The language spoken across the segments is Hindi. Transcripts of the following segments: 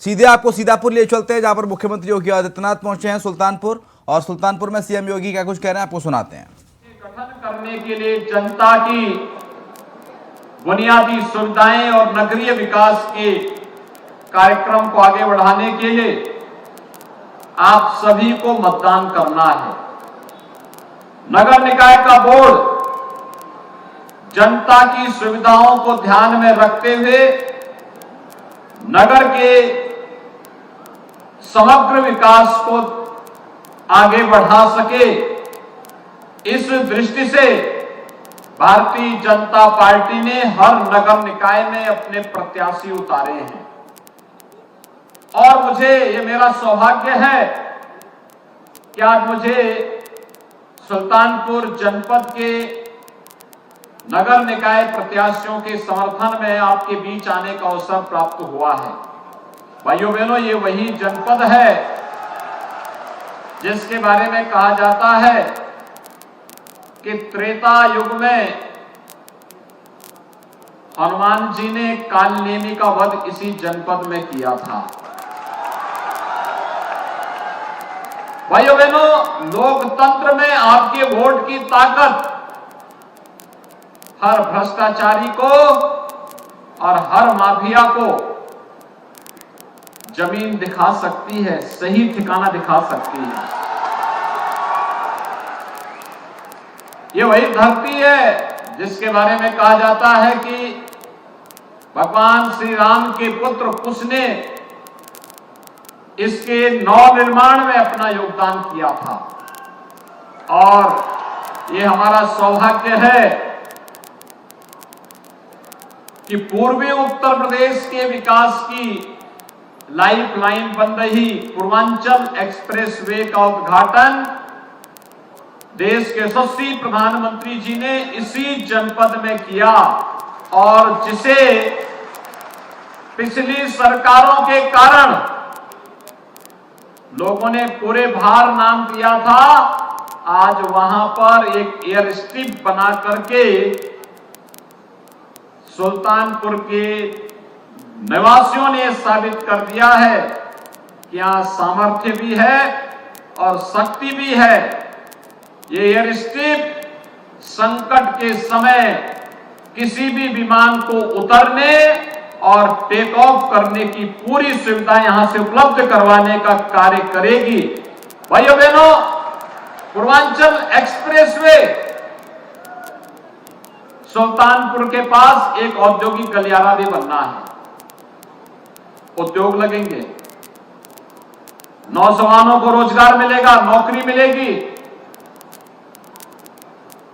सीधे आपको सीतापुर ले चलते हैं, जहां पर मुख्यमंत्री योगी आदित्यनाथ पहुंचे हैं सुल्तानपुर, और सुल्तानपुर में सीएम योगी क्या कुछ कह रहे हैं आपको सुनाते हैं। गठन करने के लिए जनता की बुनियादी सुविधाएं और नगरीय विकास के कार्यक्रम को आगे बढ़ाने के लिए आप सभी को मतदान करना है। नगर निकाय का बोर्ड जनता की सुविधाओं को ध्यान में रखते हुए नगर के समग्र विकास को आगे बढ़ा सके, इस दृष्टि से भारतीय जनता पार्टी ने हर नगर निकाय में अपने प्रत्याशी उतारे हैं। और मुझे ये मेरा सौभाग्य है कि आज मुझे सुल्तानपुर जनपद के नगर निकाय प्रत्याशियों के समर्थन में आपके बीच आने का अवसर प्राप्त हुआ है। भाइयों बहनों, ये वही जनपद है जिसके बारे में कहा जाता है कि त्रेता युग में हनुमान जी ने कालनेमी का वध इसी जनपद में किया था। भाइयों बहनों, लोकतंत्र में आपके वोट की ताकत हर भ्रष्टाचारी को और हर माफिया को जमीन दिखा सकती है, सही ठिकाना दिखा सकती है। ये वही धरती है जिसके बारे में कहा जाता है कि भगवान श्री राम के पुत्र कुश ने इसके नवनिर्माण में अपना योगदान किया था। और ये हमारा सौभाग्य है कि पूर्वी उत्तर प्रदेश के विकास की लाइफलाइन बन रही पूर्वांचल एक्सप्रेसवे का उद्घाटन देश के यशस्वी प्रधानमंत्री जी ने इसी जनपद में किया, और जिसे पिछली सरकारों के कारण लोगों ने पूरे भार नाम दिया था, आज वहां पर एक एयर स्ट्रिप बना करके सुल्तानपुर के निवासियों ने साबित कर दिया है कि यहां सामर्थ्य भी है और शक्ति भी है। ये एयर स्ट्रिप संकट के समय किसी भी विमान को उतरने और टेक ऑफ करने की पूरी सुविधा यहां से उपलब्ध करवाने का कार्य करेगी। भाइयों बहनों, पूर्वांचल एक्सप्रेसवे सुल्तानपुर के पास एक औद्योगिक गलियारा भी बनना है। उद्योग लगेंगे, नौजवानों को रोजगार मिलेगा, नौकरी मिलेगी,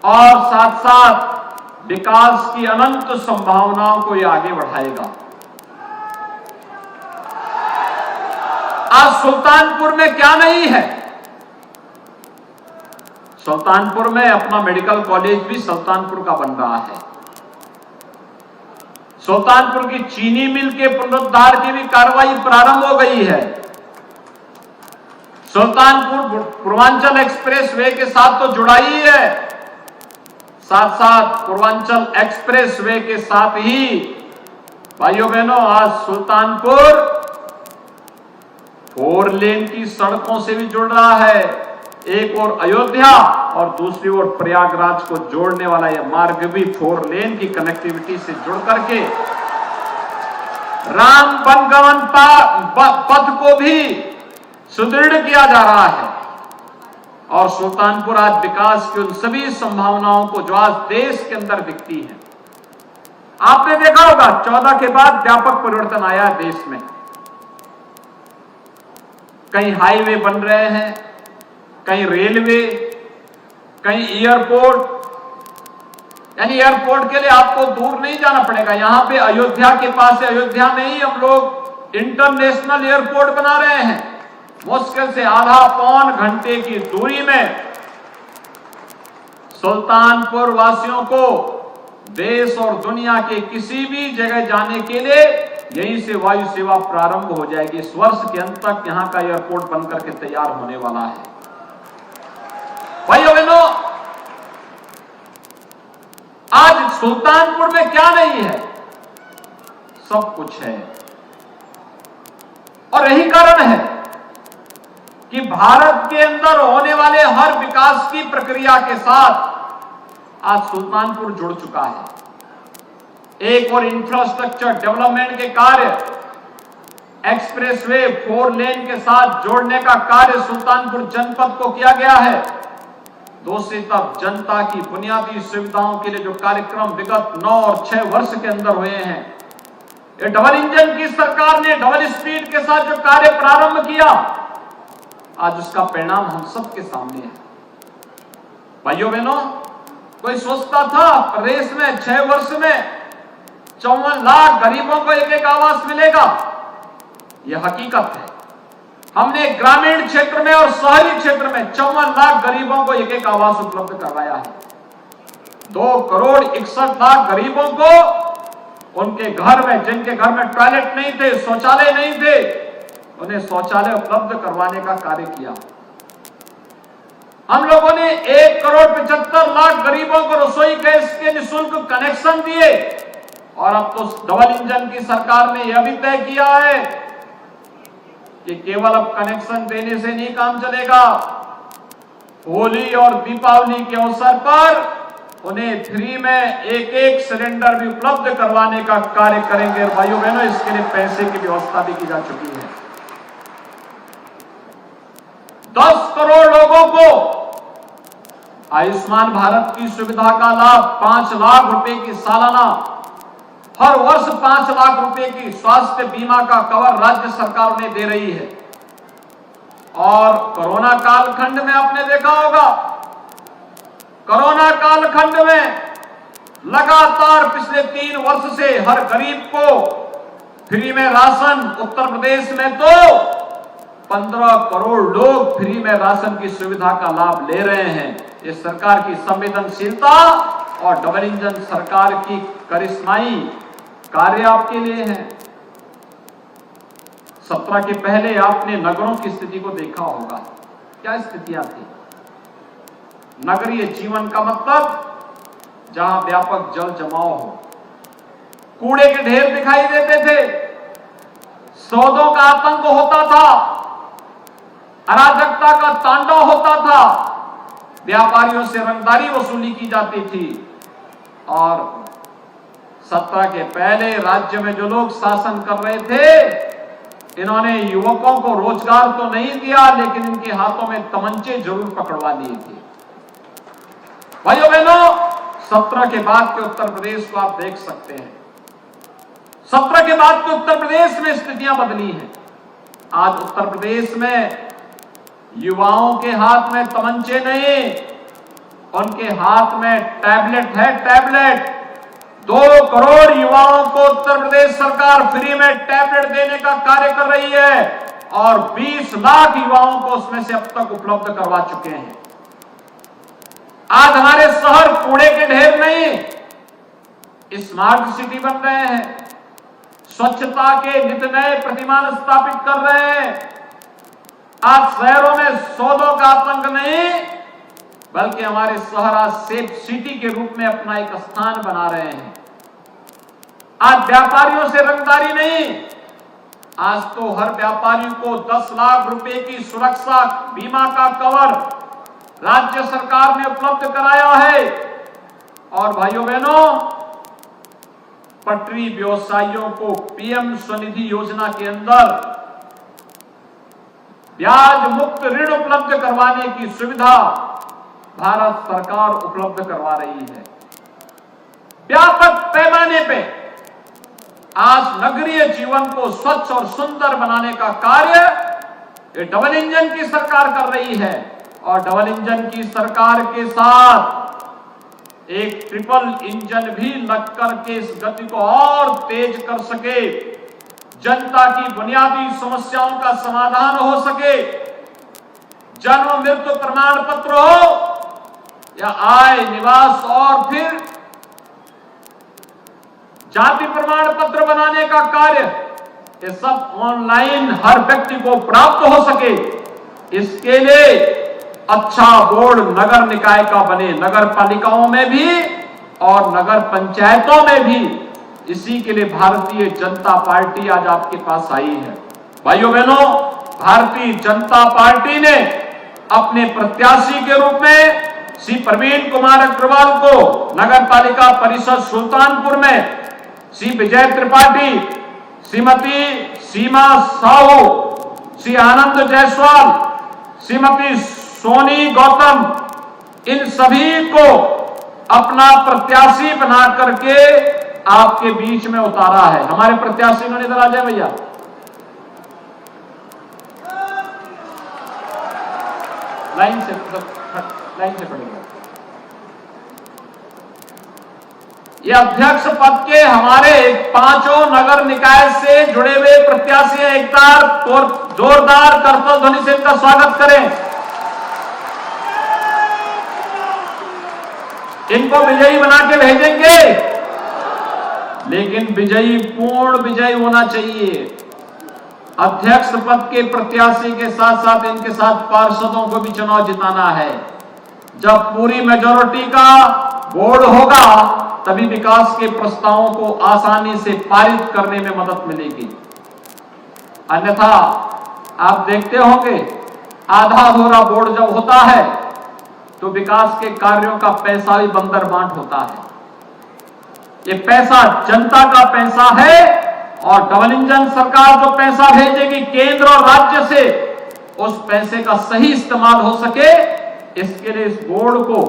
और साथ साथ विकास की अनंत संभावनाओं को यह आगे बढ़ाएगा। आज सुल्तानपुर में क्या नहीं है? सुल्तानपुर में अपना मेडिकल कॉलेज भी सुल्तानपुर का बन रहा है। सुल्तानपुर की चीनी मिल के पुनरुद्धार की भी कार्रवाई प्रारंभ हो गई है। सुल्तानपुर पूर्वांचल एक्सप्रेसवे के साथ तो जुड़ा ही है, साथ साथ पूर्वांचल एक्सप्रेसवे के साथ ही भाइयों बहनों आज सुल्तानपुर 4 लेन की सड़कों से भी जुड़ रहा है। एक और अयोध्या और दूसरी ओर प्रयागराज को जोड़ने वाला यह मार्ग भी 4 लेन की कनेक्टिविटी से जुड़ करके राम वनगमन पथ को भी सुदृढ़ किया जा रहा है। और सुल्तानपुर आज विकास की उन सभी संभावनाओं को जो आज देश के अंदर दिखती है, आपने देखा होगा 14 के बाद व्यापक परिवर्तन आया देश में। कहीं हाईवे बन रहे हैं, कहीं रेलवे, कहीं एयरपोर्ट, यानी एयरपोर्ट के लिए आपको दूर नहीं जाना पड़ेगा। यहां पे अयोध्या के पास है, अयोध्या में ही हम लोग इंटरनेशनल एयरपोर्ट बना रहे हैं। मुश्किल से आधा पौन घंटे की दूरी में सुल्तानपुर वासियों को देश और दुनिया के किसी भी जगह जाने के लिए यहीं से वायु सेवा प्रारंभ हो जाएगी। इस वर्ष के अंत तक यहां का एयरपोर्ट बनकर के तैयार होने वाला है। भाइयों बहनों, आज सुल्तानपुर में क्या नहीं है? सब कुछ है। और यही कारण है कि भारत के अंदर होने वाले हर विकास की प्रक्रिया के साथ आज सुल्तानपुर जुड़ चुका है। एक और इंफ्रास्ट्रक्चर डेवलपमेंट के कार्य, एक्सप्रेसवे 4 लेन के साथ जोड़ने का कार्य सुल्तानपुर जनपद को किया गया है। दूसरी तरफ जनता की बुनियादी सुविधाओं के लिए जो कार्यक्रम विगत 9 और 6 वर्ष के अंदर हुए हैं, ये डबल इंजन की सरकार ने डबल स्पीड के साथ जो कार्य प्रारंभ किया, आज उसका परिणाम हम सबके सामने है। भाइयों बहनों, कोई सोचता था प्रदेश में 6 वर्ष में 54 लाख गरीबों को एक एक आवास मिलेगा? यह हकीकत है। हमने ग्रामीण क्षेत्र में और शहरी क्षेत्र में 54 लाख गरीबों को एक एक आवास उपलब्ध करवाया है। 2 करोड़ 61 लाख गरीबों को उनके घर में, जिनके घर में टॉयलेट नहीं थे, शौचालय नहीं थे, उन्हें शौचालय उपलब्ध करवाने का कार्य किया। हम लोगों ने 1 करोड़ 75 लाख गरीबों को रसोई गैस के निःशुल्क कनेक्शन दिए। और अब तो डबल इंजन की सरकार ने यह भी तय किया है कि केवल अब कनेक्शन देने से नहीं काम चलेगा, होली और दीपावली के अवसर पर उन्हें फ्री में एक सिलेंडर भी उपलब्ध करवाने का कार्य करेंगे। भाइयों बहनों, इसके लिए पैसे की व्यवस्था भी की जा चुकी है। 10 करोड़ लोगों को आयुष्मान भारत की सुविधा का लाभ, 5 लाख रुपए की सालाना, हर वर्ष 5 लाख रुपए की स्वास्थ्य बीमा का कवर राज्य सरकार उन्हें दे रही है। और कोरोना कालखंड में आपने देखा होगा, कोरोना कालखंड में लगातार पिछले 3 वर्ष से हर गरीब को फ्री में राशन, उत्तर प्रदेश में तो 15 करोड़ लोग फ्री में राशन की सुविधा का लाभ ले रहे हैं। ये सरकार की संवेदनशीलता और डबल इंजन सरकार की करिश्माई कार्य आपके लिए है। 17 के पहले आपने नगरों की स्थिति को देखा होगा, क्या स्थितियां थी। नगरीय जीवन का मतलब जहां व्यापक जल जमाव हो, कूड़े के ढेर दिखाई देते थे, सौदों का आतंक होता था, अराजकता का तांडव होता था, व्यापारियों से रंगदारी वसूली की जाती थी। और 17 के पहले राज्य में जो लोग शासन कर रहे थे, इन्होंने युवकों को रोजगार तो नहीं दिया, लेकिन इनके हाथों में तमंचे जरूर पकड़वा दिए थे। भाइयों बहनों, 17 के बाद के उत्तर प्रदेश को आप देख सकते हैं। 17 के बाद के उत्तर प्रदेश में स्थितियां बदली हैं। आज उत्तर प्रदेश में युवाओं के हाथ में तमंचे नहीं, उनके हाथ में टैबलेट है, टैबलेट। 2 करोड़ युवाओं को उत्तर प्रदेश सरकार फ्री में टैबलेट देने का कार्य कर रही है और 20 लाख युवाओं को उसमें से अब तक उपलब्ध करवा चुके हैं। आज हमारे शहर कूड़े के ढेर नहीं, स्मार्ट सिटी बन रहे हैं, स्वच्छता के नित नए प्रतिमान स्थापित कर रहे हैं। आज शहरों में सौदों का आतंक नहीं, बल्कि हमारे शहर आज सेफ सिटी के रूप में अपना एक स्थान बना रहे हैं। आज व्यापारियों से रंगदारी नहीं, आज तो हर व्यापारी को 10 लाख रुपए की सुरक्षा बीमा का कवर राज्य सरकार ने उपलब्ध कराया है। और भाइयों बहनों, पटरी व्यवसायियों को पीएम स्वनिधि योजना के अंदर ब्याज मुक्त ऋण उपलब्ध करवाने की सुविधा भारत सरकार उपलब्ध करवा रही है। व्यापक पैमाने पे आज नगरीय जीवन को स्वच्छ और सुंदर बनाने का कार्य ये डबल इंजन की सरकार कर रही है। और डबल इंजन की सरकार के साथ एक ट्रिपल इंजन भी लग करके इस गति को और तेज कर सके, जनता की बुनियादी समस्याओं का समाधान हो सके, जन्म मृत्यु प्रमाण पत्र हो या आय निवास और फिर जाति प्रमाण पत्र बनाने का कार्य, ये सब ऑनलाइन हर व्यक्ति को प्राप्त हो सके, इसके लिए अच्छा बोर्ड नगर निकाय का बने, नगर पालिकाओं में भी और नगर पंचायतों में भी। इसी के लिए भारतीय जनता पार्टी आज आपके पास आई है। भाइयों बहनों, भारतीय जनता पार्टी ने अपने प्रत्याशी के रूप में श्री प्रवीण कुमार अग्रवाल को नगर पालिका परिषद सुल्तानपुर में, श्री विजय त्रिपाठी, श्रीमती सीमा साहू, श्री आनंद जायसवाल, श्रीमती सोनी गौतम, इन सभी को अपना प्रत्याशी बना करके आपके बीच में उतारा है। हमारे प्रत्याशी इन्होंने, इधर आ जाए भैया, लाइन से पड़ेगा। ये अध्यक्ष पद के हमारे 5 नगर निकाय से जुड़े हुए प्रत्याशी हैं। एक बार जोरदार करतल ध्वनि से इनका स्वागत करें। इनको विजयी बना के भेजेंगे, लेकिन विजयी पूर्ण विजयी होना चाहिए। अध्यक्ष पद के प्रत्याशी के साथ साथ इनके साथ पार्षदों को भी चुनाव जिताना है। जब पूरी मेजॉरिटी का बोर्ड होगा तभी विकास के प्रस्तावों को आसानी से पारित करने में मदद मिलेगी। अन्यथा आप देखते होंगे, आधा अधूरा बोर्ड जब होता है तो विकास के कार्यों का पैसा भी बंदर बांट होता है। ये पैसा जनता का पैसा है और डबल इंजन सरकार जो पैसा भेजेगी केंद्र और राज्य से, उस पैसे का सही इस्तेमाल हो सके, इसके लिए इस बोर्ड को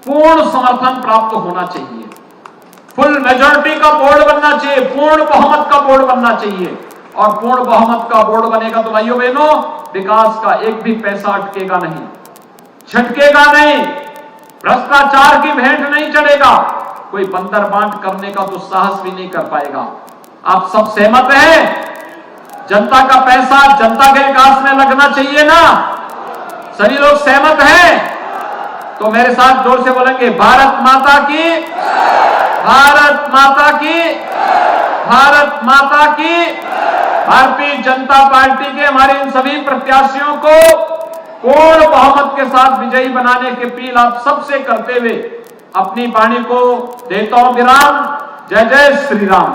पूर्ण समर्थन प्राप्त होना चाहिए। फुल मेजॉरिटी का बोर्ड बनना चाहिए, पूर्ण बहुमत का बोर्ड बनना चाहिए। और पूर्ण बहुमत का बोर्ड बनेगा तो भाइयों बहनों, विकास का एक भी पैसा अटकेगा नहीं, छिटकेगा नहीं, भ्रष्टाचार की भेंट नहीं चढ़ेगा, कोई बंदर बांट करने का तो साहस भी नहीं कर पाएगा। आप सब सहमत हैं? जनता का पैसा जनता के विकास में लगना चाहिए ना? सभी लोग सहमत हैं? तो मेरे साथ जोर से बोलेंगे, भारत माता की, भारत माता की, भारत माता की। भारतीय जनता पार्टी के हमारे इन सभी प्रत्याशियों को पूर्ण बहुमत के साथ विजयी बनाने की अपील आप सबसे करते हुए अपनी वाणी को देता हूं विराम। जय जय श्री राम।